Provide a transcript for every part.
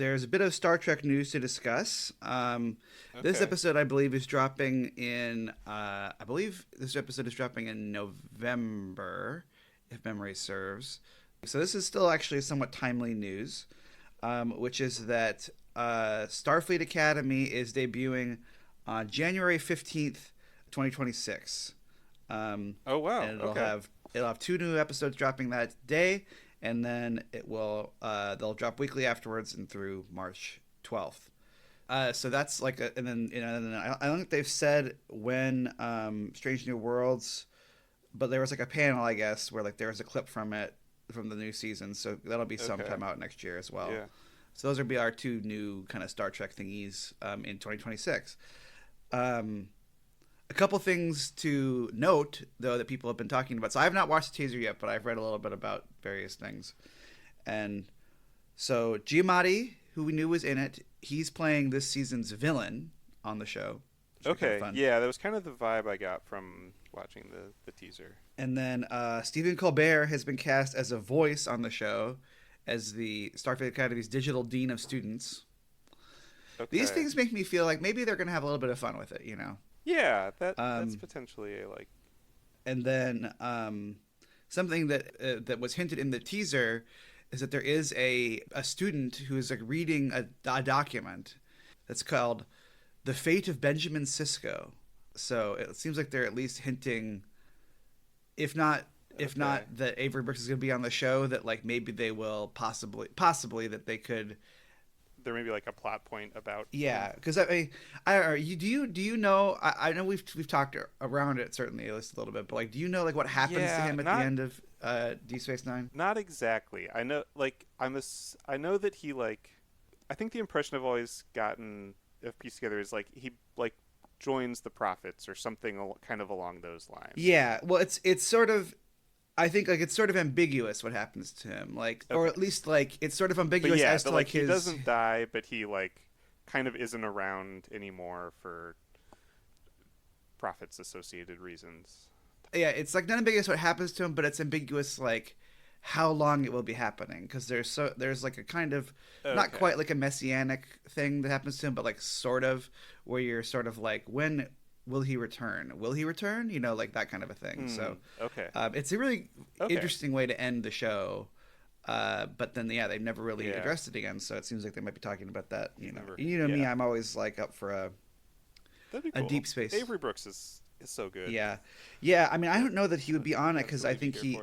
there's a bit of Star Trek news to discuss. This episode, I believe, is dropping in. I believe this episode is dropping in November, if memory serves. So this is still actually somewhat timely news, which is that Starfleet Academy is debuting on January 15th, 2026. Oh wow! And it'll have 2 new episodes dropping that day, and then they'll drop weekly afterwards and through March 12th. So that's like and then I don't think they've said when Strange New Worlds, but there was like a panel, I guess, where like there was a clip from it from the new season, so that'll be sometime out next year as well. Yeah. So those will be our 2 new kind of Star Trek thingies in 2026. A couple things to note, though, that people have been talking about. So I have not watched the teaser yet, but I've read a little bit about various things. And so Giamatti, who we knew was in it, he's playing this season's villain on the show. Okay, yeah, that was kind of the vibe I got from watching the teaser. And then Stephen Colbert has been cast as a voice on the show as the Starfleet Academy's digital dean of students. Okay. These things make me feel like maybe they're going to have a little bit of fun with it, you know? Yeah, that's potentially a like. And then something that was hinted in the teaser is that there is a student who is like reading a document that's called "The Fate of Benjamin Sisko." So it seems like they're at least hinting, if not that Avery Brooks is going to be on the show, that like maybe they will possibly that they could. There may be like a plot point about because I do you know I know we've talked around it certainly at least a little bit, but like do you know like what happens to him at the end of Deep Space Nine? Not exactly. I know like I know that he like I think the impression I've always gotten of pieced together is like he like joins the Prophets or something kind of along those lines. Yeah, well it's sort of. I think like it's sort of ambiguous what happens to him, like, or at least like it's sort of ambiguous as to like his. He doesn't die, but he like kind of isn't around anymore for Prophets associated reasons. Yeah, it's like not ambiguous what happens to him, but it's ambiguous like how long it will be happening, because there's like a kind of not quite like a messianic thing that happens to him, but like sort of where you're sort of like when. Will he return? Will he return? You know, like that kind of a thing. So, it's a really interesting way to end the show. But then, they've never really addressed it again. So it seems like they might be talking about that. You know, me, I'm always like up for a Deep Space. Avery Brooks is so good. Yeah. I mean, I don't know that he would be on it because I think he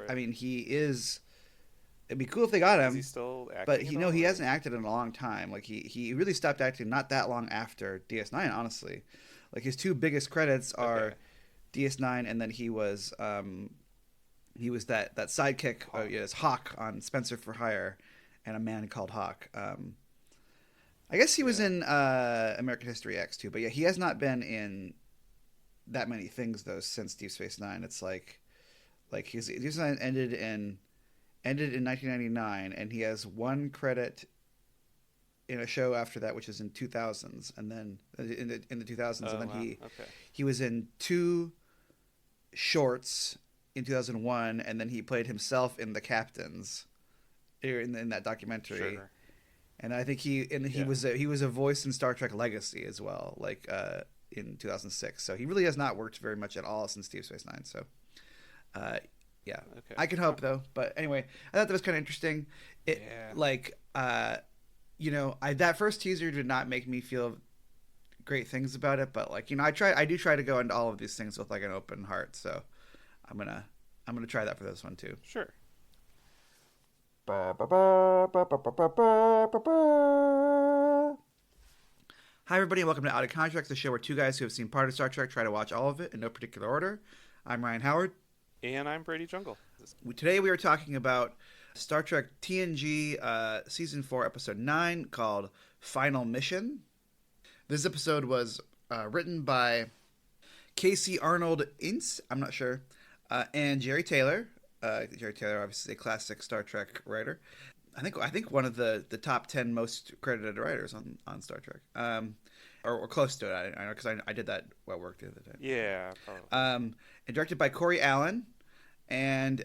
is. It'd be cool if they got him. Is he still acting? But he hasn't acted in a long time. Like he really stopped acting not that long after DS9, honestly. Like his 2 biggest credits are DS9, and then he was that sidekick as Hawk on Spencer for Hire, and A Man Called Hawk. I guess he was in American History X too, but yeah, he has not been in that many things though since Deep Space Nine. It's like his Deep Space Nine ended in 1999, and he has 1 credit in a show after that, which is in 2000s, and then in the 2000s, and then he was in 2 shorts in 2001, and then he played himself in The Captains, in that documentary. Sure. And I think he was a voice in Star Trek Legacy as well, like in 2006. So he really has not worked very much at all since Deep Space Nine. So, I can hope though. But anyway, I thought that was kind of interesting. That first teaser did not make me feel great things about it, but like, I do try to go into all of these things with like an open heart. So I'm gonna try that for this one too. Sure. Hi everybody, and welcome to Out of Contreks, the show where 2 guys who have seen part of Star Trek try to watch all of it in no particular order. I'm Ryan Howard. And I'm Brady Jungle. Today we are talking about Star Trek TNG Season 4, Episode 9, called Final Mission. This episode was written by Casey Arnold Ince, I'm not sure, and Jerry Taylor. Jerry Taylor, obviously a classic Star Trek writer. I think one of the top 10 most credited writers on Star Trek, or close to it. I know because I did that at work the other day. Yeah, probably. And directed by Corey Allen, And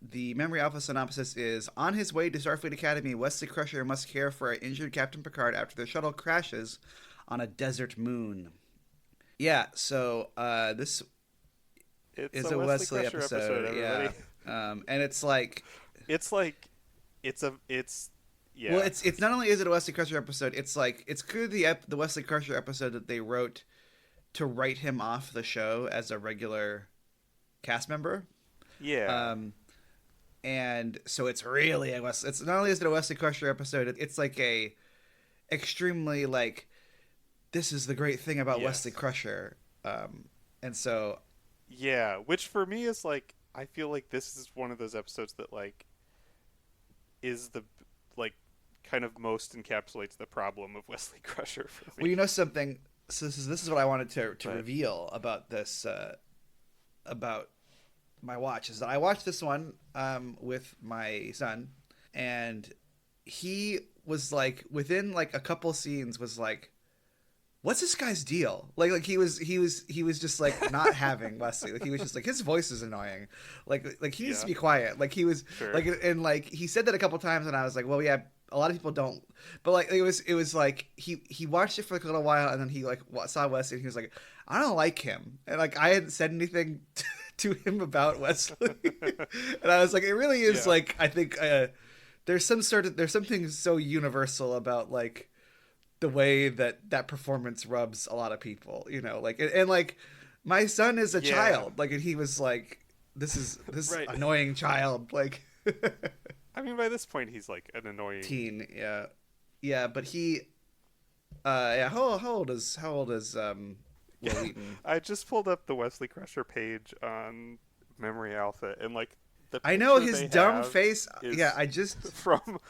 the Memory Alpha synopsis is: on his way to Starfleet Academy, Wesley Crusher must care for an injured Captain Picard after the shuttle crashes on a desert moon. Yeah, so this It's is a a Wesley Wesley Crusher episode. everybody. Yeah, and it's like, Like it's well, yeah. it's not only is it a Wesley Crusher episode, it's like it's clearly the Wesley Crusher episode that they wrote to write him off the show as a regular cast member. Yeah. And so it's really it's not only is it a Wesley Crusher episode, it's like a extremely like, this is the great thing about Yes. Wesley Crusher. And so Yeah, which for me is like I feel like this is one of those episodes that like is the like kind of most encapsulates the problem of Wesley Crusher for well, me. you know something. So this is what I wanted to But reveal about this about my watch is that I watched this one with my son, and he was like within like a couple scenes was like, what's this guy's deal? Like he was just like not having Wesley. Like he was just like, his voice is annoying. Like he needs to be quiet. Like he was Sure. like, and like he said that a couple times, and I was like, well, yeah, a lot of people don't. But like it was like he watched it for like a little while, and then he like saw Wesley, and he was like, I don't like him, and like I hadn't said anything to him about Wesley, and I was like, it really is Yeah. like, I think there's something so universal about like the way that performance rubs a lot of people, you know, like, and like my son is a Yeah. child, like, and he was like, this is this Right. annoying child, like I mean, by this point, he's like an annoying teen, yeah, but he yeah, how old is Will Wheaton? I just pulled up the Wesley Crusher page on Memory Alpha, and like the I know picture his they dumb have face, is yeah, I just from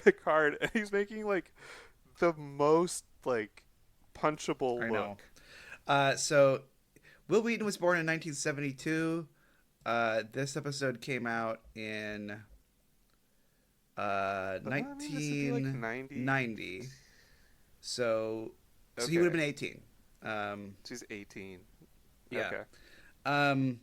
Picard, and he's making like the most like punchable I know. look. So Will Wheaton was born in 1972. This episode came out in But, I mean, this would be, like, 1990. So he Okay. would have been 18. She's 18. Yeah. Okay.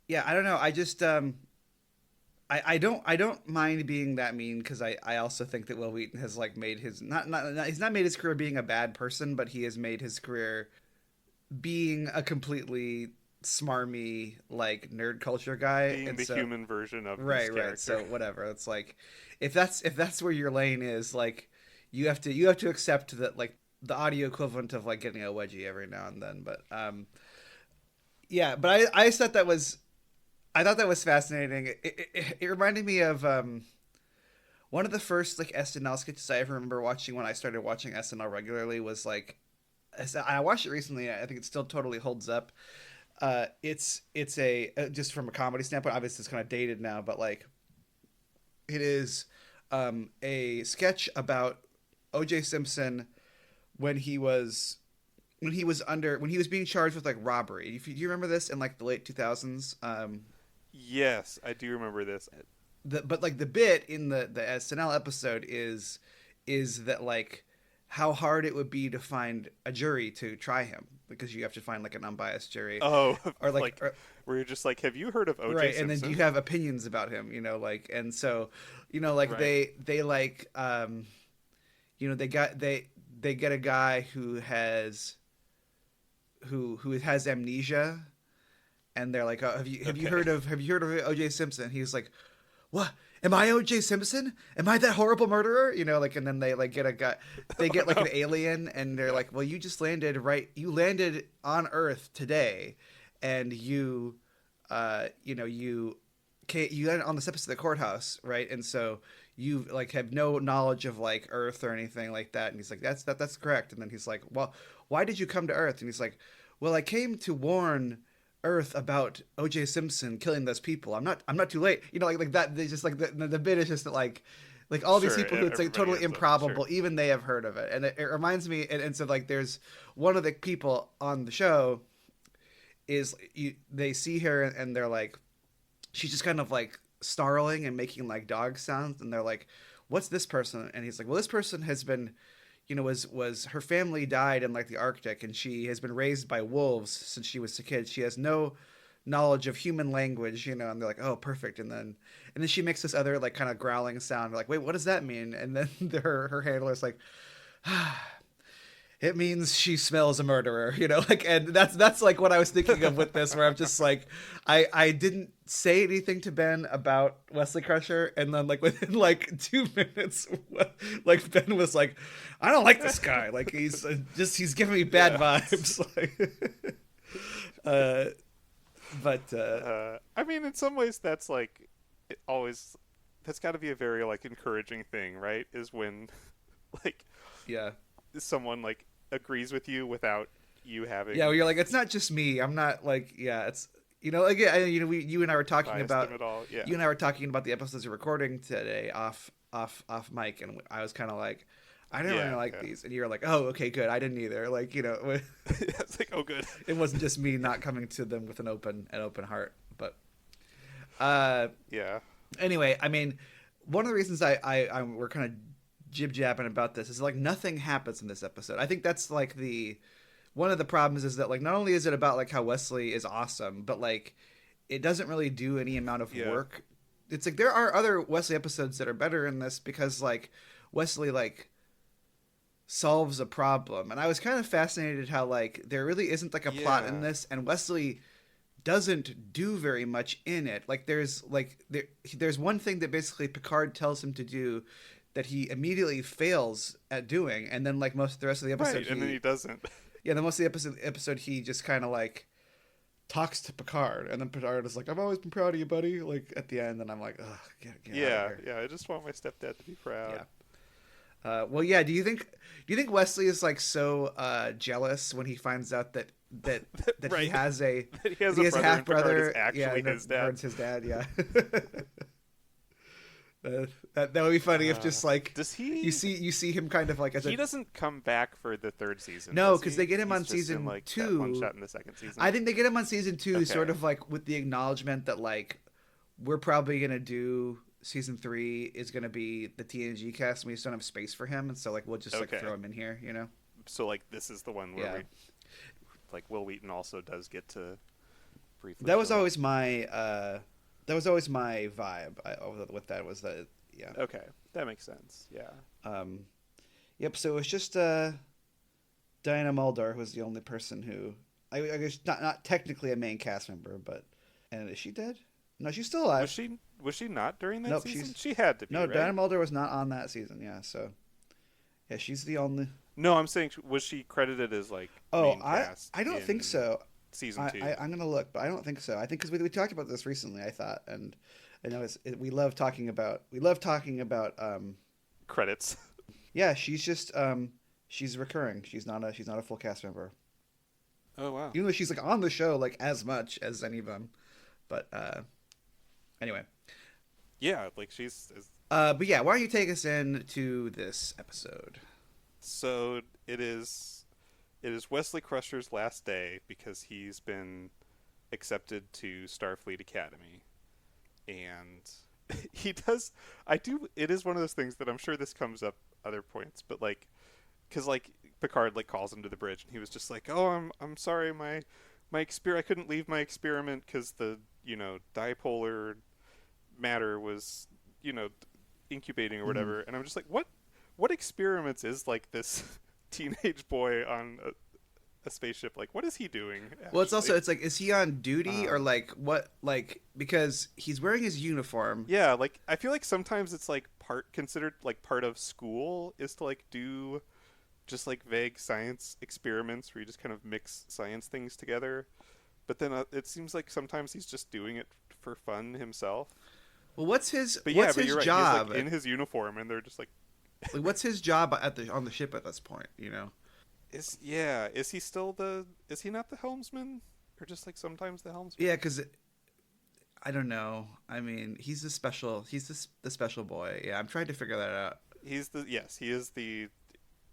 Yeah, I don't know. I just I don't mind being that mean, because I also think that Will Wheaton has like made his not he's not made his career being a bad person, but he has made his career being a completely smarmy like nerd culture guy, Being and the so, human version of his right. character. So whatever. It's like, if that's where your lane is, like you have to accept that, like, the audio equivalent of like getting a wedgie every now and then. But yeah, but I thought that was fascinating. It reminded me of one of the first like SNL sketches I ever remember watching when I started watching SNL regularly was like, I watched it recently. I think it still totally holds up. It's a just from a comedy standpoint. Obviously, it's kind of dated now, but like, it is a sketch about O.J. Simpson when he was being charged with like robbery. Do you remember this in like the late 2000s? Yes, I do remember this. But like the bit in the SNL episode is that like how hard it would be to find a jury to try him, because you have to find like an unbiased jury. Oh, Or like, where you're just like, have you heard of O.J. right, Simpson? and then do you have opinions about him, you know, like, and so, you know, like, Right. they like you know, they get a guy who has amnesia, and they're like, oh, have you Okay. heard of O.J. Simpson? He's like, what? Am I O.J. Simpson? Am I that horrible murderer? You know, like, and then they like get a guy, they get like an alien, and they're like, well, you just landed on Earth today, and you know, you landed on the steps of the courthouse, right? And so you like have no knowledge of like Earth or anything like that. And he's like, that's correct. And then he's like, well, why did you come to Earth? And he's like, well, I came to warn Earth about O.J. Simpson killing those people. I'm not too late. You know, like that. They just like the bit is just that like all these Sure, people who it's like everybody totally ends up, improbable, sure. even they have heard of it. And it reminds me, and so like there's one of the people on the show is they see her, and they're like, she's just kind of like snarling and making like dog sounds, and they're like, what's this person? And he's like, well, this person has been, you know, was her family died in like the Arctic, and she has been raised by wolves since she was a kid. She has no knowledge of human language, you know, and they're like, oh, perfect. And then she makes this other like kind of growling sound. We're like, wait, what does that mean? And then her handler's like, it means she smells a murderer, you know, like, and that's like what I was thinking of with this, where I'm just like, I didn't say anything to Ben about Wesley Crusher, and then like within like 2 minutes, like Ben was like, I don't like this guy, like he's giving me bad vibes, like, I mean, in some ways, that's like that's got to be a very like encouraging thing, right? Is when like yeah. someone like agrees with you without you having Yeah, well, you're like, it's not just me. I'm not like, yeah, it's, you know, like, you and I were talking about, at all. Yeah. you and I were talking about the episodes we're recording today off mic, and I was kind of like, I didn't really like these, and you're like, oh, okay, good. I didn't either. Like, you know, It's like, oh, good. it wasn't just me not coming to them with an open heart, but, yeah. Anyway, I mean, one of the reasons we're kind of jib jabbing about this is like nothing happens in this episode. I think that's like one of the problems is that like not only is it about like how Wesley is awesome, but like it doesn't really do any amount of work. It's like there are other Wesley episodes that are better in this because like Wesley like solves a problem, and I was kind of fascinated how like there really isn't like a plot in this, and Wesley doesn't do very much in it. Like there's one thing that basically Picard tells him to do that he immediately fails at doing, and then like most of the rest of the episode, and then he doesn't. Yeah, the most of the episode he just kind of like talks to Picard, and then Picard is like, "I've always been proud of you, buddy." Like at the end, and I'm like, "Ugh, get out of here." Yeah. I just want my stepdad to be proud. Yeah. Well, yeah. Do you think Wesley is like so jealous when he finds out that right. he has a half brother? Actually, his dad. Picard's his dad. Yeah. That would be funny if just like does he you see him kind of like as he doesn't come back for the third season. No, because they get him on season in, like, 2. That one shot in the second season. I think they get him on season 2, sort of like with the acknowledgement that like we're probably gonna do season 3 is gonna be the TNG cast, and we just don't have space for him, and so like we'll just like throw him in here, you know. So like this is the one where we like Will Wheaton also does get to briefly. That was always my vibe with that was that. Yeah. Okay, that makes sense. Yeah. Yep. So it was just Diana Muldaur who was the only person who I guess not technically a main cast member, but is she dead? No, she's still alive. Was she not during that nope, season? She had to be. No, right? Diana Muldaur was not on that season. Yeah. So yeah, she's the only. No, I'm saying was she credited as like? Main cast I don't think so. Season 2. I'm gonna look, but I don't think so. I think because we talked about this recently. I thought and. I know we love talking about credits. Yeah, she's just she's recurring. She's not a full cast member. Oh wow. Even though she's like on the show like as much as any of them, but anyway. Yeah, like she's. But yeah, why don't you take us into this episode? So it is Wesley Crusher's last day because he's been accepted to Starfleet Academy. And he does. It is one of those things that I'm sure this comes up other points, but like, because like Picard like calls him to the bridge, and he was just like, "Oh, I'm sorry, my I couldn't leave my experiment because the dipolar matter was incubating or whatever." And I'm just like, what experiments is like this teenage boy on a spaceship, like what is he doing actually? Well, it's like, is he on duty or like what, like because he's wearing his uniform. Yeah, like I feel like sometimes it's like considered like part of school is to like do just like vague science experiments where you just kind of mix science things together, but then it seems like sometimes he's just doing it for fun himself. Well, what's his you're job? Right. He's like in his uniform, and they're just like what's his job on the ship at this point, you know? Is he still is he not the helmsman, or just like sometimes the helmsman? Yeah, because I don't know. I mean, he's the special boy. Yeah, I'm trying to figure that out. He is the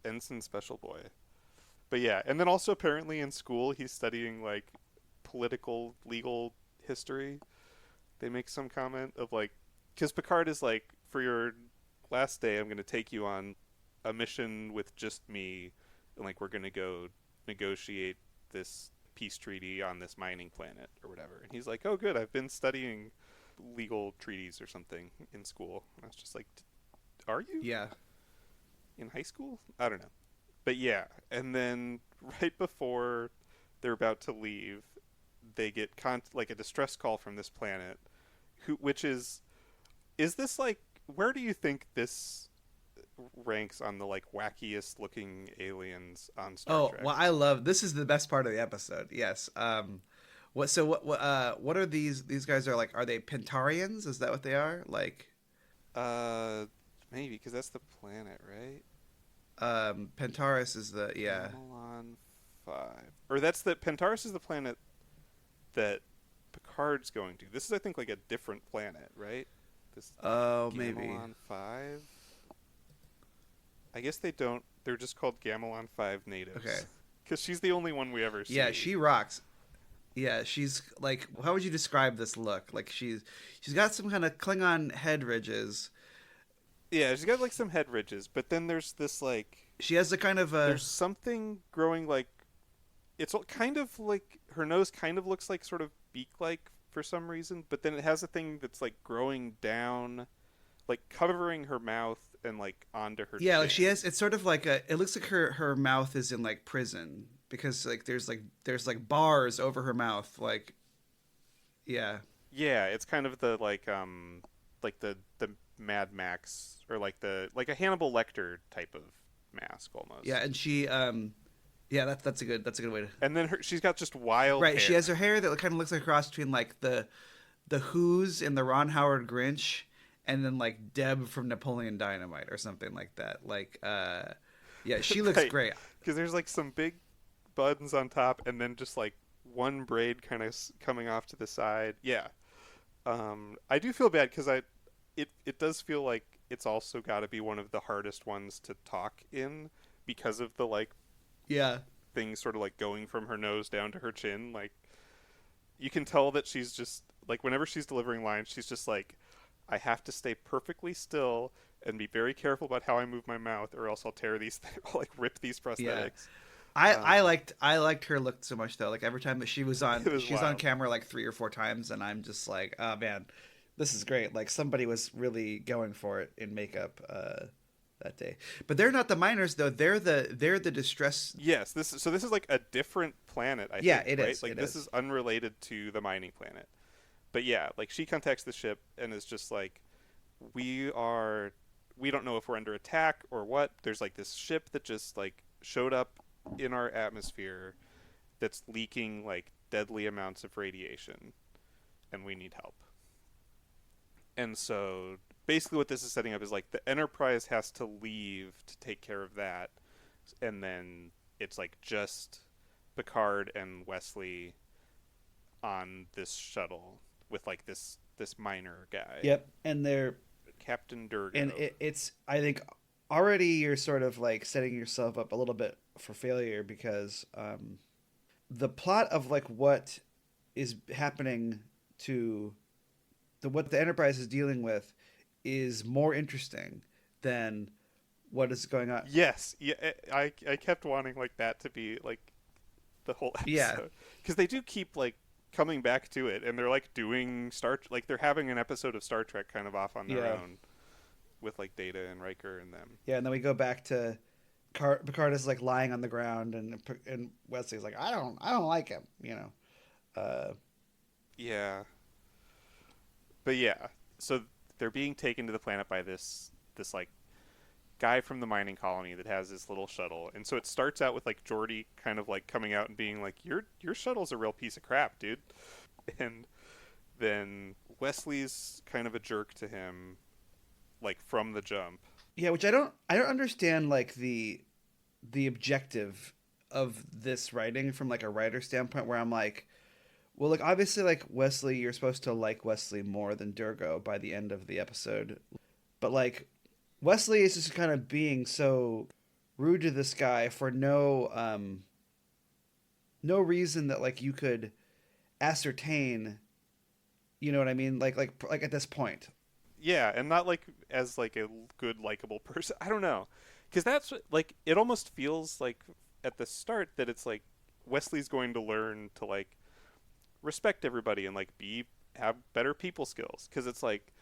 ensign special boy. But yeah, and then also apparently in school he's studying like political legal history. They make some comment of like, because Picard is like, for your last day, I'm going to take you on a mission with just me. And like we're gonna go negotiate this peace treaty on this mining planet or whatever. And he's like, oh, good, I've been studying legal treaties or something in school. And I was just like, are you? Yeah. In high school? I don't know. But yeah, and then right before they're about to leave, they get like a distress call from this planet, which is this like, where do you think this ranks on the like wackiest looking aliens on Star Trek? Well, I love this is the best part of the episode. Yes. What are these guys are like? Are they Pentarians? Is that what they are? Like, Maybe because that's the planet, right? Pentaris is the Gamelon 5, or that's the Pentaris is the planet that Picard's going to. This is, I think, like a different planet, right? This maybe Gamelon 5. I guess they don't. They're just called Gamelon 5 natives. Okay. Because she's the only one we ever see. Yeah, she rocks. Yeah, she's like, how would you describe this look? Like she's got some kind of Klingon head ridges. Yeah, she's got like some head ridges, but then there's this like, she has a kind of a, there's something growing like, it's kind of like her nose kind of looks like sort of beak-like for some reason, but then it has a thing that's like growing down, like covering her mouth and like onto her chin. Like she has, it's sort of like it looks like her mouth is in like prison because like there's bars over her mouth, like, yeah, it's kind of the like the Mad Max, or like a Hannibal Lecter type of mask almost. Yeah, and she that's a good way to. And then she's got just wild hair. She has her hair that kind of looks like a cross between like the Who's in the Ron Howard Grinch, and then like Deb from Napoleon Dynamite or something like that. Like, she looks right. great. Because there's like some big buttons on top, and then just like one braid kind of coming off to the side. Yeah, I do feel bad because it does feel like it's also got to be one of the hardest ones to talk in because of the like things sort of like going from her nose down to her chin. Like, you can tell that she's just like, whenever she's delivering lines, she's just like, I have to stay perfectly still and be very careful about how I move my mouth, or else I'll tear these I'll like rip these prosthetics. Yeah. I liked her look so much though. Like every time that she was on on camera like 3 or 4 times, and I'm just like, oh man, this is great. Like somebody was really going for it in makeup that day. But they're not the miners though. They're the distress. Yes, this is like a different planet. I think, it right? Is. Like this is unrelated to the mining planet. But yeah, like she contacts the ship and is just like, we don't know if we're under attack or what. There's like this ship that just like showed up in our atmosphere that's leaking like deadly amounts of radiation, and we need help. And so basically what this is setting up is like the Enterprise has to leave to take care of that, and then it's like just Picard and Wesley on this shuttle with like this miner guy. Yep, and they're Captain Durgo. And it's, I think, already you're sort of like setting yourself up a little bit for failure because the plot of like what is happening to what the Enterprise is dealing with is more interesting than what is going on. Yes, yeah, I kept wanting like that to be like the whole episode. Yeah, because they do keep like coming back to it, and they're like doing like they're having an episode of Star Trek kind of off on their own with like Data and Riker and them. Yeah, and then we go back to Picard is like lying on the ground, and Wesley's like, I don't like him, you know. Yeah. But yeah, so they're being taken to the planet by this like guy from the mining colony that has this little shuttle. And so it starts out with like Geordi kind of like coming out and being like, your shuttle's a real piece of crap, dude. And then Wesley's kind of a jerk to him, like from the jump. Yeah, which I don't understand like the objective of this writing from like a writer standpoint, where I'm like, well, like obviously like Wesley, you're supposed to like Wesley more than Durgo by the end of the episode. But like Wesley is just kind of being so rude to this guy for no reason that like you could ascertain, you know what I mean? Like at this point. Yeah, and not like as like a good likable person. I don't know. Cuz that's like, it almost feels like at the start that it's like Wesley's going to learn to like respect everybody and like have better people skills, because it's like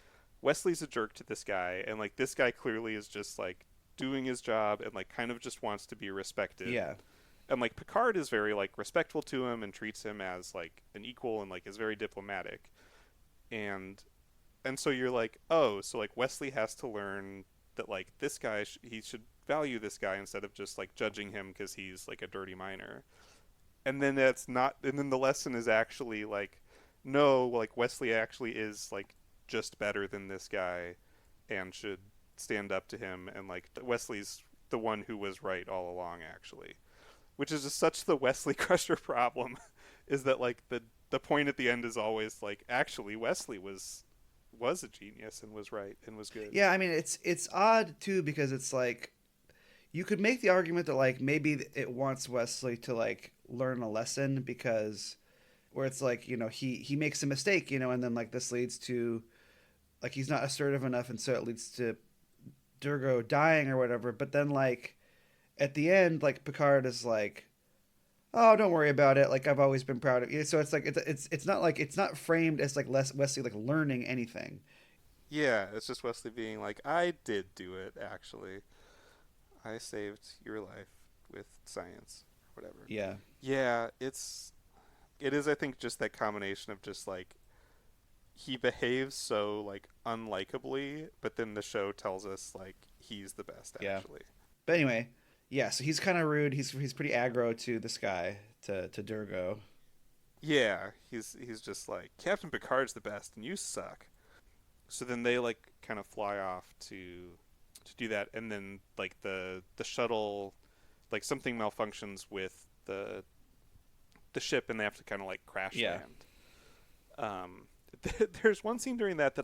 Wesley's a jerk to this guy, and like this guy clearly is just like doing his job and like kind of just wants to be respected. Yeah. And like Picard is very like respectful to him and treats him as like an equal and like is very diplomatic. And so you're like, oh, so like Wesley has to learn that like this guy he should value this guy instead of just like judging him because he's like a dirty miner. And then that's not, and then the lesson is actually like, no, like Wesley actually is like just better than this guy and should stand up to him, and like Wesley's the one who was right all along actually, which is just such the Wesley Crusher problem, is that like the point at the end is always like, actually Wesley was a genius and was right and was good. Yeah, I mean it's odd too, because it's like you could make the argument that like maybe it wants Wesley to like learn a lesson, because where it's like, you know, he makes a mistake, you know, and then like this leads to like he's not assertive enough, and so it leads to Durgo dying or whatever. But then like at the end, like Picard is like, oh, don't worry about it, like I've always been proud of you. So it's like it's not like, it's not framed as like Wesley like learning anything. Yeah, it's just Wesley being like, I did do it actually. I saved your life with science, or whatever. Yeah. Yeah, it is, I think, just that combination of just like he behaves so like unlikably, but then the show tells us like he's the best actually. But anyway, yeah, so he's kind of rude. He's pretty aggro to this guy, to Durgo. Yeah, he's just like, Captain Picard's the best and you suck. So then they like kind of fly off to do that, and then like the shuttle, like something malfunctions with the ship, and they have to kind of like crash land. There's one scene during that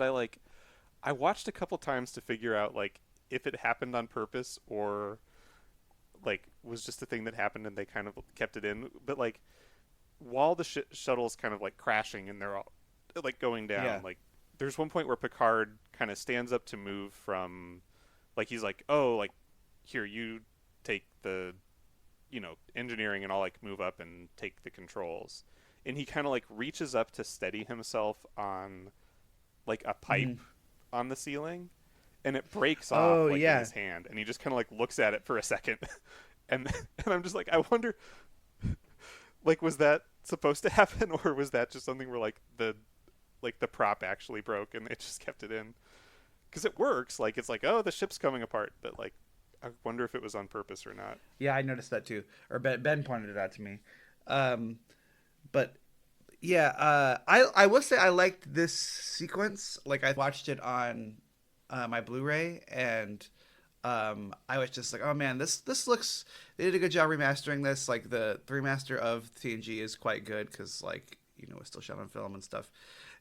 I watched a couple times to figure out like if it happened on purpose or like was just a thing that happened and they kind of kept it in. But like while the shuttle's kind of like crashing and they're all like going down, like there's one point where Picard kind of stands up to move from, like he's like, oh, like here, you take the, you know, engineering, and I'll like move up and take the controls. And he kind of like reaches up to steady himself on like a pipe on the ceiling, and it breaks off in his hand, and he just kind of like looks at it for a second. and I'm just like, I wonder, like, was that supposed to happen, or was that just something where like the prop actually broke and they just kept it in? Because it works, like it's like, oh, the ship's coming apart, but like I wonder if it was on purpose or not. Yeah, I noticed that too, or Ben pointed it out to me. But yeah, I will say I liked this sequence. Like I watched it on my Blu-ray, and I was just like, oh man, this looks, they did a good job remastering this. Like the remaster of TNG is quite good, because like, you know, it's still shot on film and stuff.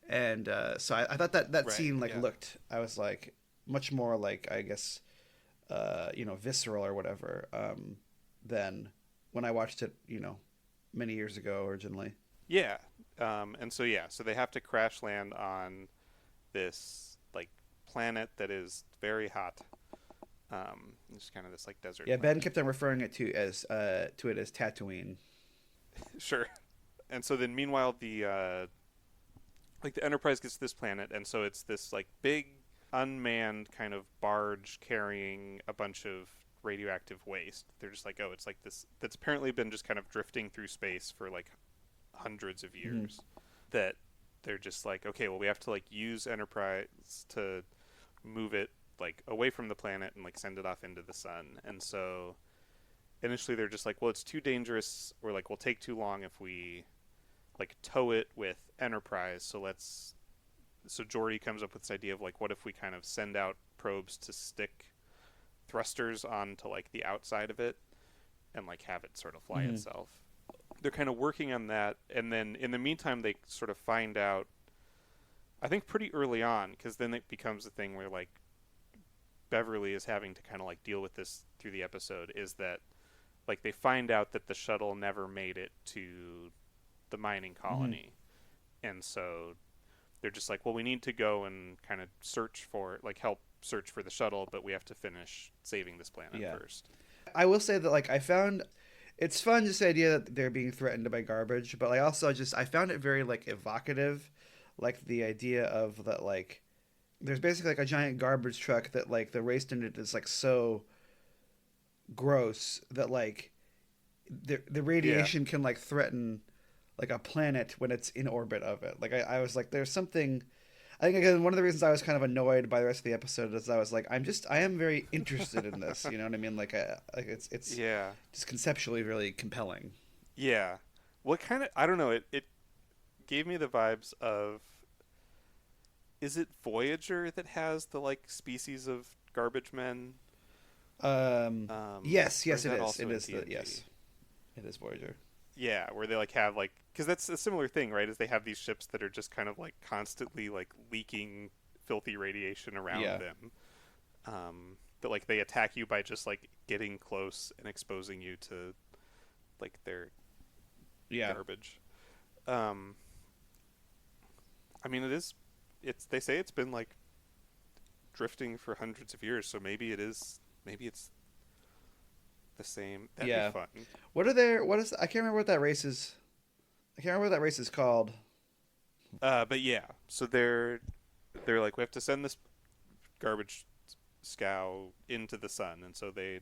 And so I thought that right, scene like looked, I was like much more like, I guess, you know, visceral or whatever, than when I watched it, you know, many years ago originally. Yeah. And so so they have to crash land on this like planet that is very hot. It's kind of this like desert. Yeah, planet. Ben kept on referring it to it as Tatooine. Sure. And so then meanwhile the Enterprise gets to this planet, and so it's this like big unmanned kind of barge carrying a bunch of radioactive waste. They're just like, oh, it's like this that's apparently been just kind of drifting through space for like hundreds of years. That they're just like, okay, well, we have to like use Enterprise to move it like away from the planet and like send it off into the sun. And so initially they're just like, well, it's too dangerous, or like we'll take too long if we like tow it with Enterprise. So Geordi comes up with this idea of like, what if we kind of send out probes to stick thrusters onto like the outside of it and like have it sort of fly itself. They're kind of working on that, and then in the meantime they sort of find out, I think pretty early on, because then it becomes a thing where like Beverly is having to kind of like deal with this through the episode, is that like they find out that the shuttle never made it to the mining colony. And so they're just like, well, we need to go and kind of search for, like, help search for the shuttle, but we have to finish saving this planet first. I will say that like I found it's fun, just the idea that they're being threatened by garbage, but I also just I found it very like evocative, like the idea of that like there's basically like a giant garbage truck that like the waste in it is like so gross that like the Yeah. radiation can like threaten like a planet when it's in orbit of it. Like I was like there's something I think again one of the reasons I was kind of annoyed by the rest of the episode is I was like I am very interested in this. You know what I mean? Like it's Yeah. just conceptually really compelling. Yeah. What kind of I don't know, it gave me the vibes of, is it Voyager that has the like species of garbage men? Yes, Or yes, is it that is. also It in is the TNG? yes, it is Voyager. Yeah, where they like have like, because that's a similar thing, right? Is they have these ships that are just kind of like constantly like leaking filthy radiation around Yeah, them. That like they attack you by just like getting close and exposing you to like their yeah, garbage. Um, I mean, it is. It's they say it's been like drifting for hundreds of years, so maybe it is. Maybe it's the same. That'd be yeah. fun. What are there? What is? I can't remember what that race is. I can't remember what that race is called. But yeah, so they're like we have to send this garbage scow into the sun, and so they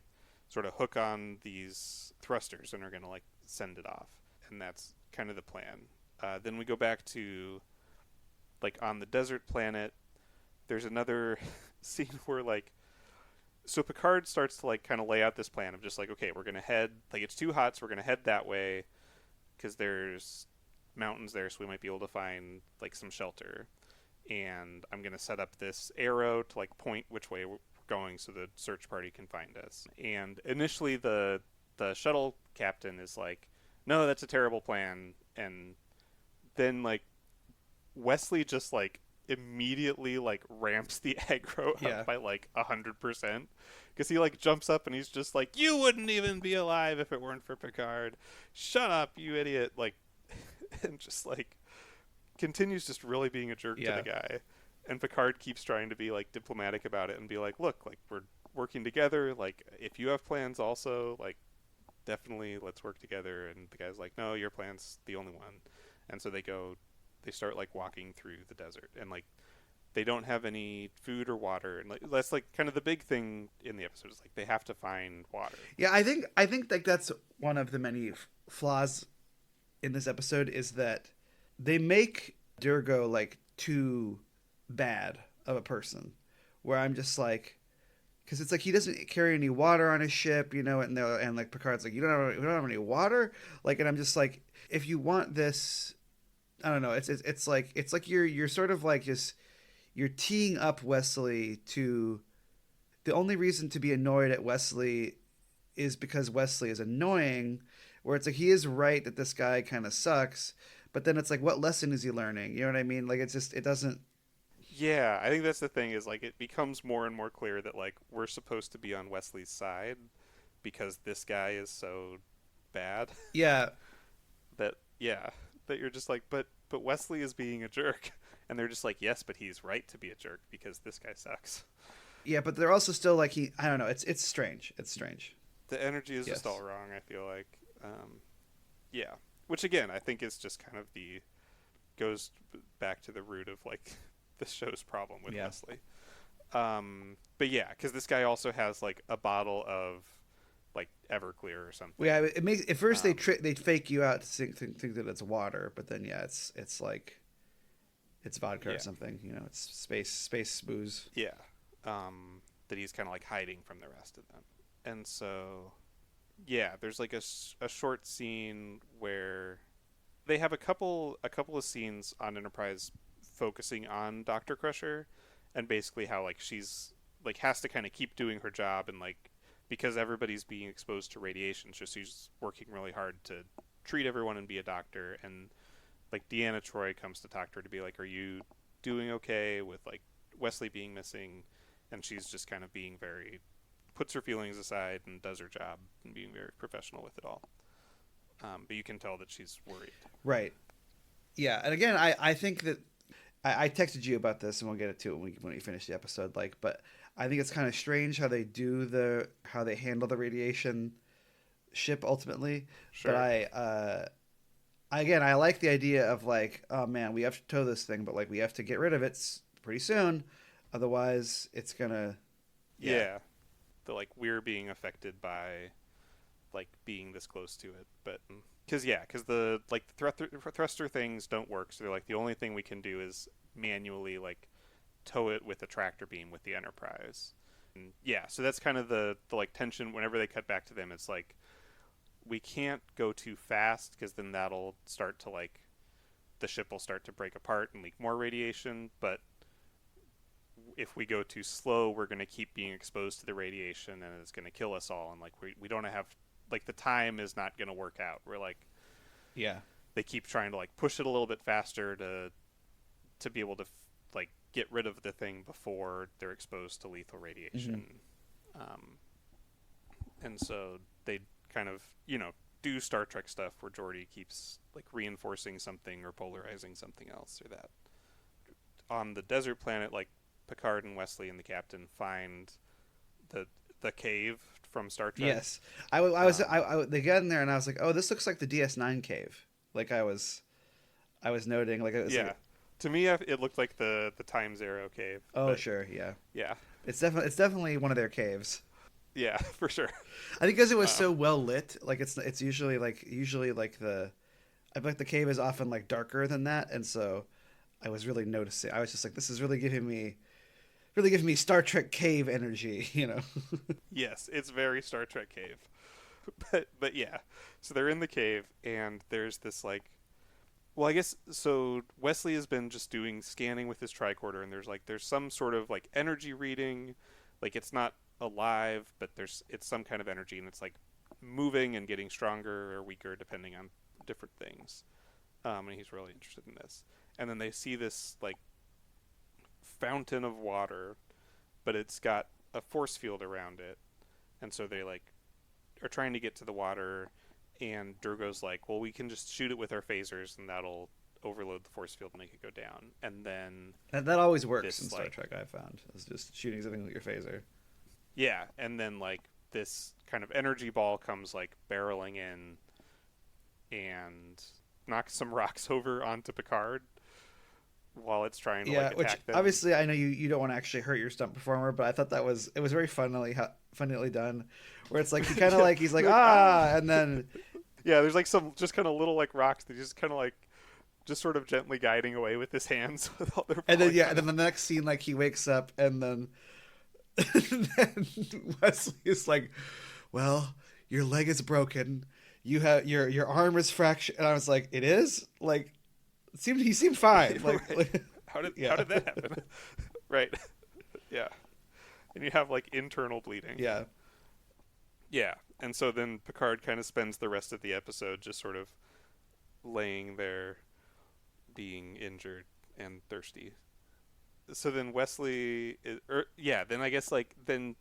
sort of hook on these thrusters and are gonna like send it off, and that's kind of the plan. Then we go back to like on the desert planet. There's another scene where like so Picard starts to like kind of lay out this plan of just like, okay, we're gonna head like it's too hot, so we're gonna head that way because there's mountains there, so we might be able to find like some shelter. And I'm gonna set up this arrow to like point which way we're going, so the search party can find us. And initially, the shuttle captain is like, "No, that's a terrible plan." And then like Wesley just like immediately like ramps the aggro up Yeah, by like 100% because he like jumps up and he's just like, "You wouldn't even be alive if it weren't for Picard. Shut up, you idiot!" Like, and just like continues just really being a jerk to the yeah, guy. And Picard keeps trying to be like diplomatic about it and be like, "Look, like we're working together. Like if you have plans also, like definitely let's work together." And the guy's like, "No, your plan's the only one." And so they start like walking through the desert and like they don't have any food or water, and like that's like kind of the big thing in the episode is like they have to find water. yeah. I think like that's one of the many flaws in this episode is that they make Durgo like too bad of a person. Where I'm just like, because it's like he doesn't carry any water on his ship, you know, and like Picard's like, we don't have any water, like, and I'm just like, if you want this, I don't know, it's like you're sort of like just you're teeing up Wesley to the only reason to be annoyed at Wesley is because Wesley is annoying, where it's like he is right that this guy kind of sucks, but then it's like what lesson is he learning? You know what I mean? Like it's just it doesn't. Yeah, I think that's the thing is like it becomes more and more clear that like we're supposed to be on Wesley's side because this guy is so bad Yeah, that yeah, that you're just like but Wesley is being a jerk. And they're just like, "Yes, but he's right to be a jerk because this guy sucks." yeah, but they're also still like he. I don't know. It's strange. It's strange. The energy is just Yes. all wrong, I feel like. Yeah. Which again, I think is just kind of the goes back to the root of like the show's problem with Yeah. Wesley. But yeah, because this guy also has like a bottle of like Everclear or Well, something. yeah. It makes at first Um, they fake you out to think that it's water, but then yeah, it's like it's vodka or yeah, something. You know, it's space booze. yeah. That he's kind of like hiding from the rest of them, and so yeah, there's like a short scene where they have a couple of scenes on Enterprise focusing on Doctor Crusher, and basically how like she's like has to kind of keep doing her job and like because everybody's being exposed to radiation, so she's working really hard to treat everyone and be a doctor. And like Deanna Troy comes to talk to her to be like, "Are you doing okay with like Wesley being missing?" And she's just kind of being very puts her feelings aside and does her job and being very professional with it all. But you can tell that she's worried. Right. Yeah, and again, I think that I texted you about this, and we'll get it to it when we finish the episode. Like, but I think it's kind of strange how they handle the radiation ship ultimately. But Sure. again, I like the idea of like, oh man, we have to tow this thing, but like we have to get rid of it pretty soon, otherwise it's gonna, yeah, Yeah. The like we're being affected by like being this close to it, but because the like the thruster things don't work, so they're like the only thing we can do is manually like tow it with a tractor beam with the Enterprise. And yeah, so that's kind of the like tension whenever they cut back to them. It's like we can't go too fast because then that'll start to like the ship will start to break apart and leak more radiation. But if we go too slow, we're going to keep being exposed to the radiation and it's going to kill us all. And like we don't have like the time is not going to work out. We're like yeah. they keep trying to like push it a little bit faster to be able to like get rid of the thing before they're exposed to lethal radiation. And so they kind of do Star Trek stuff where Geordi keeps like reinforcing something or polarizing something else or that. On the desert planet, like Picard and Wesley and the captain find the the cave from Star Trek. Yes, they got in there and I was like, oh, this looks like the DS9 cave. Like I was noting, like it was Yeah, like, to me it looked like the Time Zero cave. oh But sure, yeah, yeah, it's definitely one of their caves. yeah, for sure. I think because it was so Um, well lit, like it's usually like I feel like the cave is often like darker than that, and so I was really noticing. I was just like, this is really giving me Star Trek cave energy, you know. yes, it's very Star Trek cave. But yeah, so they're in the cave and there's this like well, I guess so. Wesley has been just doing scanning with his tricorder, and there's some sort of like energy reading, like it's not alive, but it's some kind of energy, and it's like moving and getting stronger or weaker depending on different things. And he's really interested in this. And then they see this like fountain of water, but it's got a force field around it, and so they like are trying to get to the water, and Durgo's like, well, we can just shoot it with our phasers, and that'll overload the force field and make it go down. And then And that always works in this Star like, Trek. I found is just shooting something with your phaser. yeah, and then like this kind of energy ball comes like barreling in and knocks some rocks over onto Picard while it's trying to Yeah, like which attack them. obviously I know you don't want to actually hurt your stunt performer, but I thought it was very funnily done, where it's like he kind of Yeah, like he's like like ah, and then yeah. There's like some just kind of little like rocks that just kind of like just sort of gently guiding away with his hands while they're and then falling yeah, on and then him. the next scene like he wakes up and then, and then Wesley is like, well, your leg is broken, you have your arm is fractured, and I was like, it is like he seemed fine, Right? How yeah. did that happen? Right. Yeah. And you have like internal bleeding. Yeah. Yeah. And so then Picard kind of spends the rest of the episode just sort of laying there being injured and thirsty. So then yeah, then I guess like then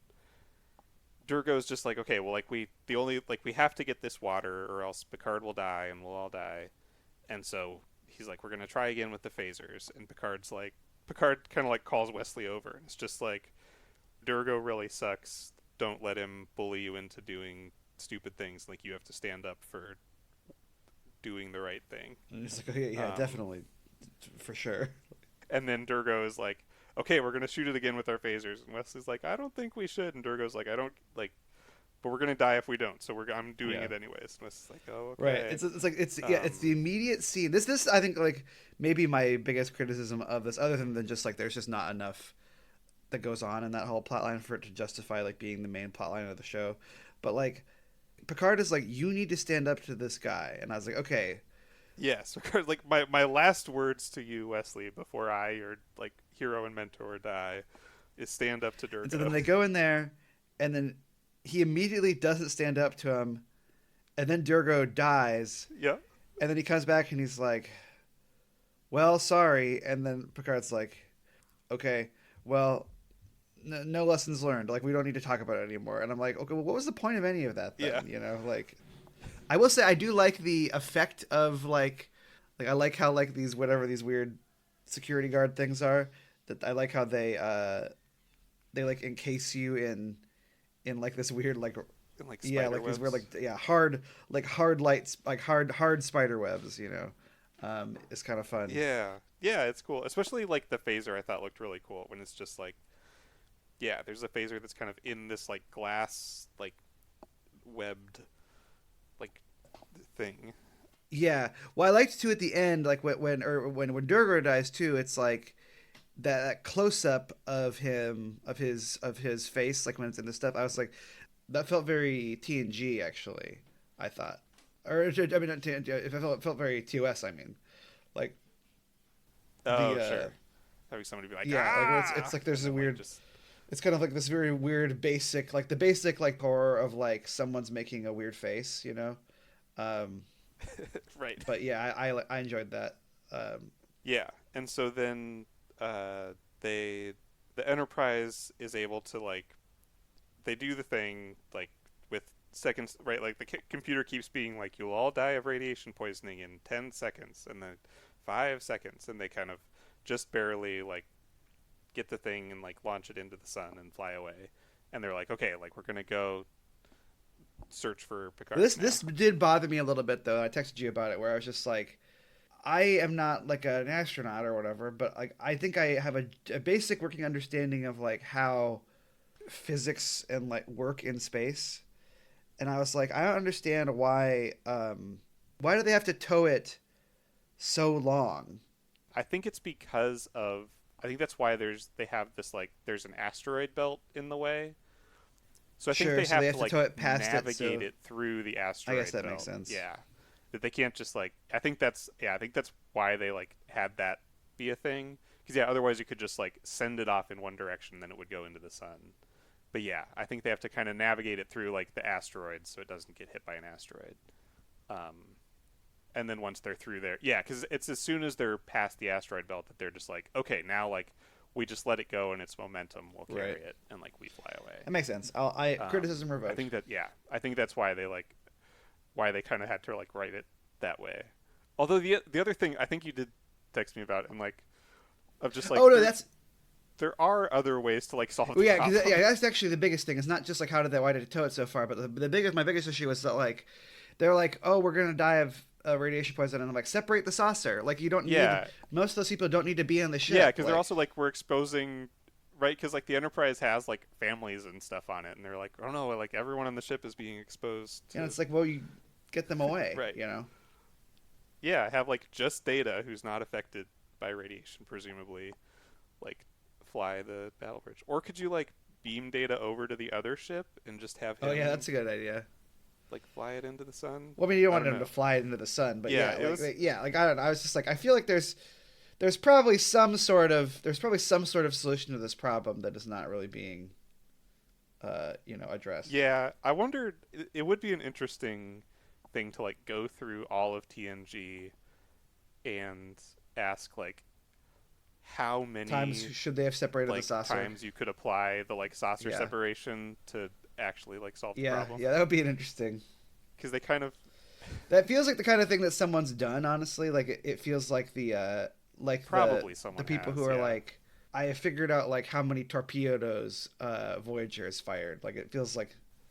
Durgo's just like, okay, well like we have to get this water or else Picard will die and we'll all die. And so he's like, we're gonna try again with the phasers. And Picard kind of like calls Wesley over, and it's just like, Durgo really sucks. Don't let him bully you into doing stupid things. Like you have to stand up for doing the right thing. And he's like, oh, yeah, yeah, Um, definitely, for sure. and then Durgo is like, okay, we're gonna shoot it again with our phasers. And Wesley's like, I don't think we should. And Durgo's like, I don't like, but we're gonna die if we don't. So I'm doing Yeah. it anyways. And Wesley's like, oh Right. okay. It's like it's yeah. It's the Um, immediate scene. This I think like maybe my biggest criticism of this, other than just like there's just not enough that goes on in that whole plotline for it to justify like being the main plotline of the show. But like Picard is like, you need to stand up to this guy, and I was like, okay. yes, like my last words to you, Wesley, before I your like hero and mentor die, is stand up to And so then Durgo. they go in there, and then he immediately doesn't stand up to him, and then Durgo dies, Yeah. and then he comes back and he's like, well, sorry, and then Picard's like, okay, well, no lessons learned. Like we don't need to talk about it anymore. And I'm like, okay, well, what was the point of any of that Yeah. then? You know, like I will say I do like the effect of like I like how like these weird security guard things are. That I like how they like encase you in like this weird like and like Yeah, spider like these were webs. like hard hard lights, like hard spider webs. It's kind of fun. Yeah, yeah, it's cool. Especially like the phaser, I thought looked really cool when it's just like, yeah, there's a phaser that's kind of in this like glass like webbed like thing. Yeah. Well, I liked too at the end, like when Durgar dies too. It's like that close up of him of his face, like when it's in the stuff. I was like, that felt very TNG actually. I thought, or I mean, not TNG, it felt very TOS. I mean, like the Oh, sure. Having somebody be like, yeah, like when it's ah, like there's and a then like weird. just It's kind of like this very weird basic, like the basic like horror of like someone's making a weird face. Um, right. but yeah, I enjoyed that. Um, Yeah, and so then uh, they the Enterprise is able to like they do the thing like with seconds, right? Like the computer keeps being like, you'll all die of radiation poisoning in 10 seconds, and then 5 seconds, and they kind of just barely like get the thing and like launch it into the sun and fly away. And they're like, okay, like we're gonna go search for Picard this now. this did bother me a little bit though. I texted you about it where I was just like, I am not like an astronaut or whatever, but like I think I have a basic working understanding of like how physics and like work in space. And I was like, I don't understand why do they have to tow it so long? I think it's because of I think that's why they have this like there's an asteroid belt in the way. So I think Sure, they so they have have to to like tow it past it, navigate so it through the I guess asteroid that makes belt. sense. Yeah. That they can't just like I think that's why they like had that be a thing because yeah, otherwise you could just like send it off in one direction then it would go into the sun. But yeah, I think they have to kind of navigate it through like the asteroid so it doesn't get hit by an asteroid. Um, and then once they're through there, yeah, because it's as soon as they're past the asteroid belt that they're just like, okay, now like we just let it go and its momentum will carry Right. it and like we fly away. That makes sense. Criticism I revoked. think that yeah, I think that's why they kind of had to like write it that way. Although the other thing I think you did text me about and like of just like Oh no, that's there are other ways to like solve well, the yeah, problem. that's actually the biggest thing. It's not just like why did it tow it so far, but my biggest issue was that like they're like, oh, we're gonna die of radiation poisoning, and I'm like, separate the saucer. Like you don't need Yeah, most of those people don't need to be on the ship. yeah, because Like, they're also like we're exposing. Right, because like the Enterprise has like families and stuff on it, and they're like, oh no, like everyone on the ship is being exposed to. it's like, well, you get them away. Right. Yeah, have like just Data, who's not affected by radiation, presumably, like fly the battle bridge. Or could you like beam Data over to the other ship and just have Oh him yeah, that's a good idea. like fly it into the sun? Well, I mean, you don't I want don't them to know. fly into the sun, but Yeah, yeah, it was. like I don't know. I was just like, I feel like there's probably some sort of solution to this problem that is not really being addressed. Yeah, I wondered. It would be an interesting thing to like go through all of TNG and ask like how Times many should they have separated the like saucer? times you could apply the like saucer Yeah. separation to actually like solve the Yeah, problem yeah, that would be an interesting. because they kind of That feels like the kind of thing that someone's done. Honestly, like it feels like probably the someone people has, who are yeah. like, I have figured out like how many torpedoes Voyager has fired. Like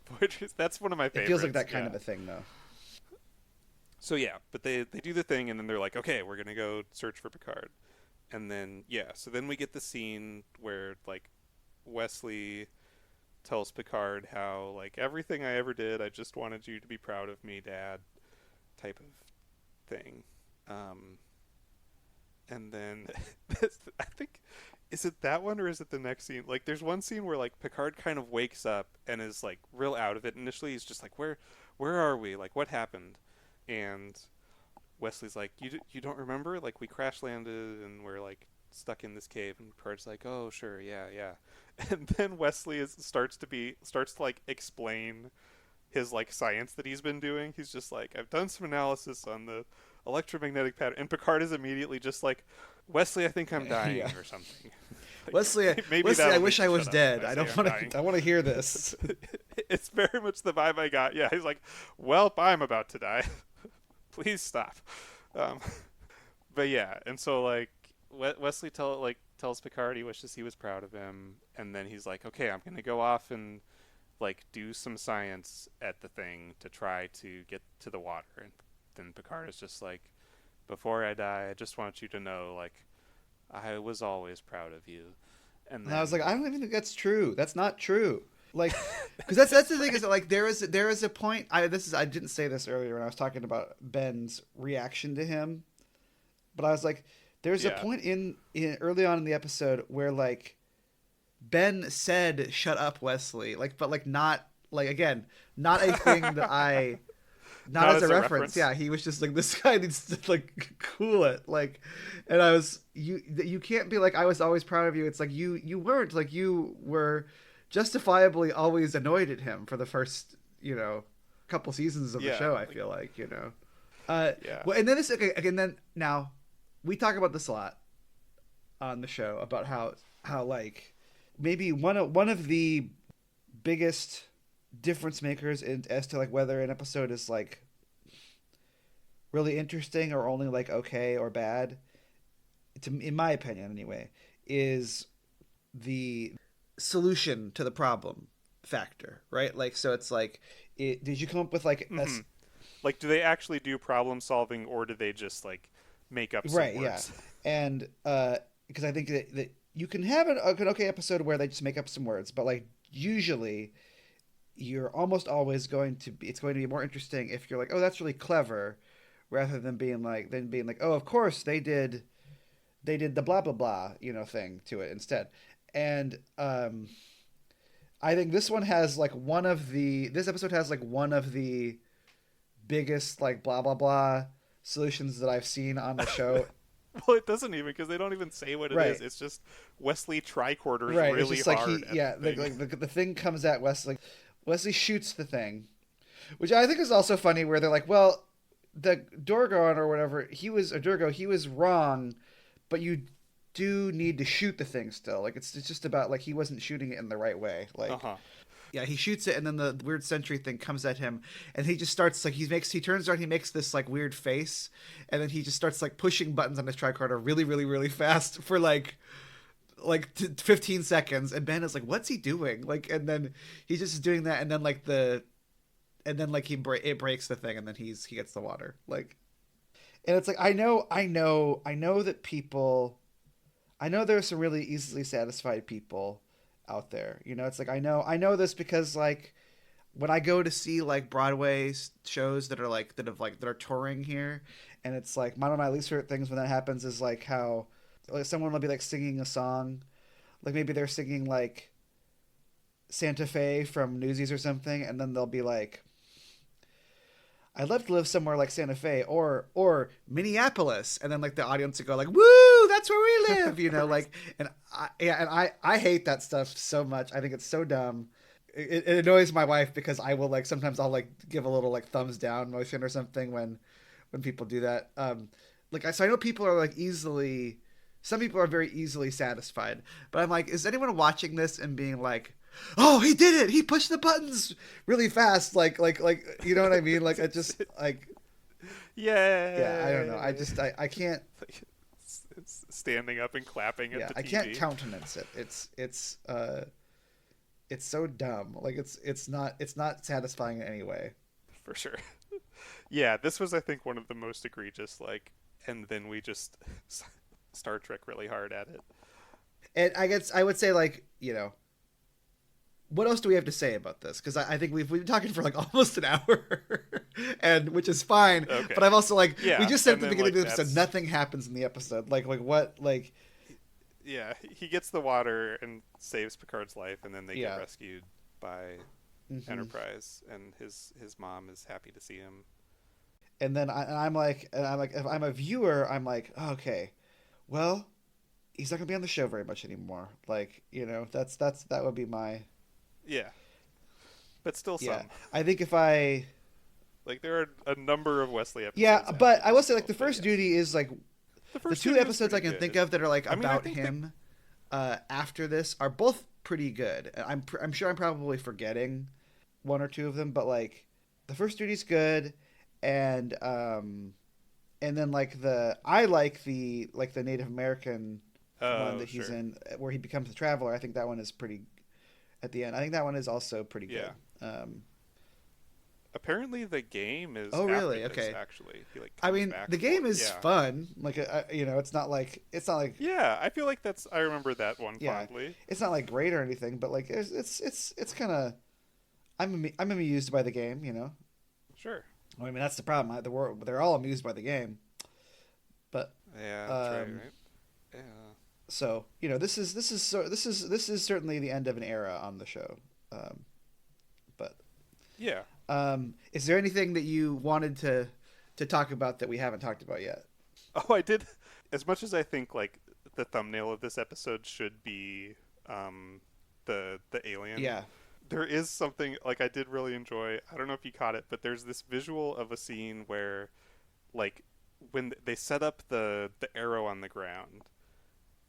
Voyagers, that's one of my it favorites. feels like that kind yeah. of a thing though. So yeah, but they do the thing and then they're like, okay, we're gonna go search for Picard, and then yeah, so then we get the scene where like Wesley tells Picard how like everything I ever did, I just wanted you to be proud of me, Dad, type of thing. Um, and then I think is it that one or is it the next scene? Like there's one scene where like Picard kind of wakes up and is like real out of it. Initially he's just like where are we? Like what happened? And Wesley's like you don't remember? Like we crash landed and we're like stuck in this cave and Picard's like, "Oh, sure. Yeah, yeah." And then Wesley starts to like explain his like science that he's been doing. He's just like, I've done some analysis on the electromagnetic pattern, and Picard is immediately just like, Wesley, I think I'm dying Yeah. or something. Wesley, maybe Wesley, I that'll wish make I you was shut up dead. when I say don't I'm want dying. to. I want to hear this. It's very much the vibe I got. Yeah, he's like, well, I'm about to die. Please stop. Um, but yeah, and so like Wesley tells Picard he wishes he was proud of him, and then he's like, okay, I'm gonna go off and like do some science at the thing to try to get to the water. And then Picard is just like, before I die, I just want you to know, like, I was always proud of you. And And I was then like, I don't even think that's true. That's not true. Like, because that's the thing is that, like, there is a point. I didn't say this earlier when I was talking about Ben's reaction to him, but I was like, there's a yeah, point in early on in the episode where like Ben said, "Shut up, Wesley," like, but like not like again, not a thing that I. Not not as as a a reference, reference. yeah. He was just like, this guy needs to like cool it, like, and I was you can't be like, I was always proud of you. It's like you weren't, like, you were justifiably always annoyed at him for the first couple seasons of the Yeah, show. I like feel like yeah, well, and then this okay, and then now we talk about this a lot on the show about how like maybe one of the biggest difference makers as to like whether an episode is like really interesting or only like okay or bad, in my opinion anyway, is the solution to the problem factor, right? Like, so it's like, did you come up with like hmm like do they actually do problem solving, or do they just like make up some right, yeah, words? and because I think that you can have an okay episode where they just make up some words, but like usually you're almost always going to be, it's going to be more interesting if you're like, oh, that's really clever, rather than being like, oh, of course they did the blah blah blah thing to it instead. And I think this episode has like one of the biggest like blah blah blah solutions that I've seen on the show. Well, it doesn't even, because they don't even say what it is. Right. It's just Wesley tricorders Right. It's really just like hard at the thing. the thing comes at Wesley. Wesley shoots the thing, which I think is also funny. Where they're like, well, the Dorgon or whatever, he was wrong, but you do need to shoot the thing still. Like, it's just about like he wasn't shooting it in the right way. Uh Like, huh. yeah, he shoots it, and then the weird sentry thing comes at him, and he just starts like he turns around, he makes this like weird face, and then he just starts like pushing buttons on his tricorder really really really fast for like 15 seconds, and Ben is like, what's he doing? Like, and then he's just doing that, and then like it breaks the thing, and then he gets the water, like. And it's like, I know that people, I know there's some really easily satisfied people out there, it's like, I know this because like when I go to see like Broadway shows that are touring here, and it's like one of my least favorite things when that happens is like how like someone will be like singing a song, like maybe they're singing like Santa Fe from Newsies or something, and then they'll be like, I'd love to live somewhere like Santa Fe or Minneapolis, and then like the audience would go like, "Woo, that's where we live," like, and I hate that stuff so much. I think it's so dumb. It annoys my wife because I will like sometimes I'll like give a little like thumbs down motion or something when people do that. So I know people are like easily, some people are very easily satisfied, but I'm like, is anyone watching this and being like, oh, he did it, he pushed the buttons really fast, like you know what I mean? Like, I just like, yeah, I don't know, I can't, It's standing up and clapping at yeah, the I TV. can't countenance it. It's so dumb, like it's not satisfying in any way. For sure. Yeah, this was, I think, one of the most egregious, like, and then we just Star Trek really hard at it. And I guess I would say, like, what else do we have to say about this? Because I think we've been talking for like almost an hour, and which is fine. Okay. But I'm also like, Yeah, we just said at and the then, beginning like, of the episode, that's- nothing happens in the episode. Like what? Like, Yeah, he gets the water and saves Picard's life, and then they Yeah. get rescued by mhm. Enterprise, and his mom is happy to see him. And then I'm like, if I'm a viewer, I'm like, oh, okay, well, he's not gonna be on the show very much anymore. Like, that would be my. Yeah, but still Yeah, some. I think if I. Like, there are a number of Wesley episodes. Yeah, but I will say, like, the but first yes. duty is like The the first two duty was episodes I pretty can think good. of that are like I mean, I about think him after this are both pretty good. I'm sure I'm probably forgetting one or two of them, but like the first duty's good, and then like I like the Native American one that he's sure. in, where he becomes a traveler. I think that one is pretty. at the end. I think that one is also pretty good. Yeah. Apparently, the game is. Oh, really? After this, Okay. actually, he like. I Comes mean, back the game for it. is Yeah. fun. Like, it's not like Yeah, I feel like that's. I remember that one yeah, fondly. it's not like great or anything, but like it's kind of. I'm amused by the game. Sure. I mean, that's the problem. They're all amused by the game, but Yeah, that's right. um, Right. Yeah. so this is certainly the end of an era on the show. But Yeah. is there anything that you wanted to talk about that we haven't talked about yet? Oh, I did. As much as I think like the thumbnail of this episode should be the alien. Yeah. There is something like I did really enjoy. I don't know if you caught it, but there's this visual of a scene where, like, when they set up the arrow on the ground,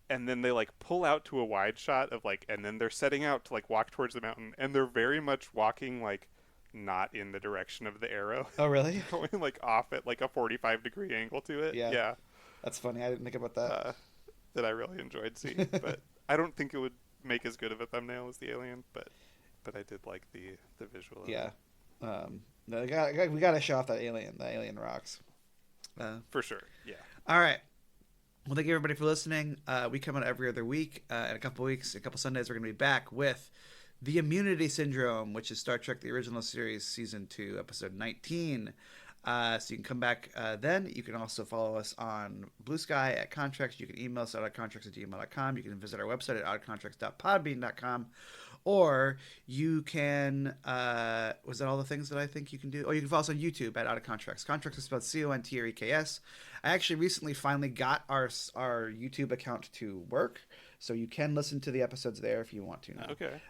and then they like pull out to a wide shot of like, and then they're setting out to like walk towards the mountain, and they're very much walking like not in the direction of the arrow. Oh, really? Going like off at like a 45-degree angle to it. Yeah. Yeah. That's funny. I didn't think about that. That I really enjoyed seeing, but I don't think it would make as good of a thumbnail as the alien, but I did like the visual. Yeah. No, we got to show off that alien. The alien rocks. For sure. Yeah. All right. Well, thank you everybody for listening. We come out every other week. In a couple weeks, a couple Sundays, we're going to be back with The Immunity Syndrome, which is Star Trek: The Original Series, Season 2, Episode 19. So you can come back then. You can also follow us on Blue Sky at Contreks. You can email us at oddcontreks@gmail.com. You can visit our website at oddcontreks.podbean.com. Or you can, was that all the things that I think you can do? Or you can follow us on YouTube at Out of Contreks. Contreks is spelled CONTREKS. I actually recently finally got our YouTube account to work, so you can listen to the episodes there if you want to now. Okay.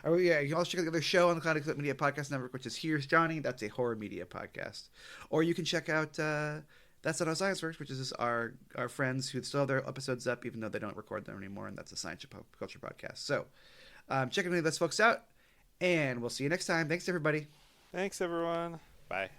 Oh, yeah, you can also check out the other show on the Cloud Eclipse Media Podcast Network, which is Here's Johnny. That's a horror media podcast. Or you can check out That's Not How Science Works, which is our friends who still have their episodes up, even though they don't record them anymore, and that's a science culture podcast. So check any of those folks out, and we'll see you next time. Thanks, everybody. Thanks, everyone. Bye.